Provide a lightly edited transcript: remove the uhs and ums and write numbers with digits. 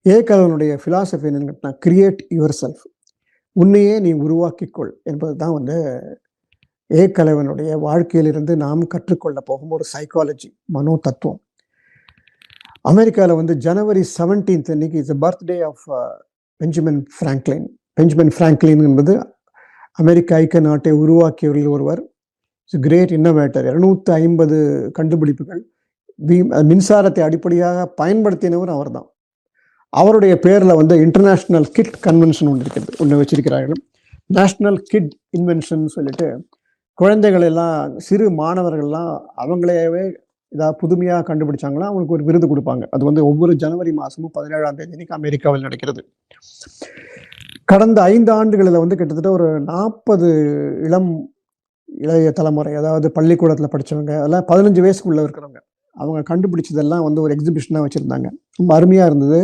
ஏகலவனுடைய philosophy என்னன்னு கேட்டா, create your self. உன்னையே நீ உருவாக்கிக்கொள் என்பது தான் வந்து ஏகலவனுடைய வாழ்க்கையிலிருந்து நாம் கற்றுக்கொள்ள போகும் ஒரு சைக்காலஜி, மனோ தத்துவம். அமெரிக்காவில் வந்து ஜனவரி 17th அன்னைக்கு is birthday of Benjamin Franklin. Benjamin Franklin என்பது அமெரிக்க ஐக்கிய நாட்டை உருவாக்கியவர்கள் ஒருவர். Great innovator. 250 கண்டுபிடிப்புகள், மின்சாரத்தை அடிப்படையாக பயன்படுத்தினவர் அவர் தான். அவருடைய பேரில் வந்து இன்டர்நேஷ்னல் கிட் கன்வென்ஷன் ஒன்று வச்சிருக்கிறார்கள். நேஷ்னல் கிட் இன்வென்ஷன் சொல்லிட்டு குழந்தைகள் எல்லாம், சிறு மாணவர்கள்லாம் அவங்களையவே ஏதாவது புதுமையாக கண்டுபிடிச்சாங்கன்னா அவங்களுக்கு ஒரு விருது கொடுப்பாங்க. அது வந்து ஒவ்வொரு ஜனவரி மாதமும் 17ஆம் தேதி அமெரிக்காவில் நடக்கிறது. கடந்த 5 ஆண்டுகளில் வந்து கிட்டத்தட்ட ஒரு 40 இளைய தலைமுறை, அதாவது பள்ளிக்கூடத்தில் படித்தவங்க, அதெல்லாம் 15 வயசுக்குள்ளே இருக்கிறவங்க, அவங்க கண்டுபிடிச்சதெல்லாம் வந்து ஒரு எக்ஸிபிஷனாக வச்சுருந்தாங்க. ரொம்ப அருமையாக இருந்தது.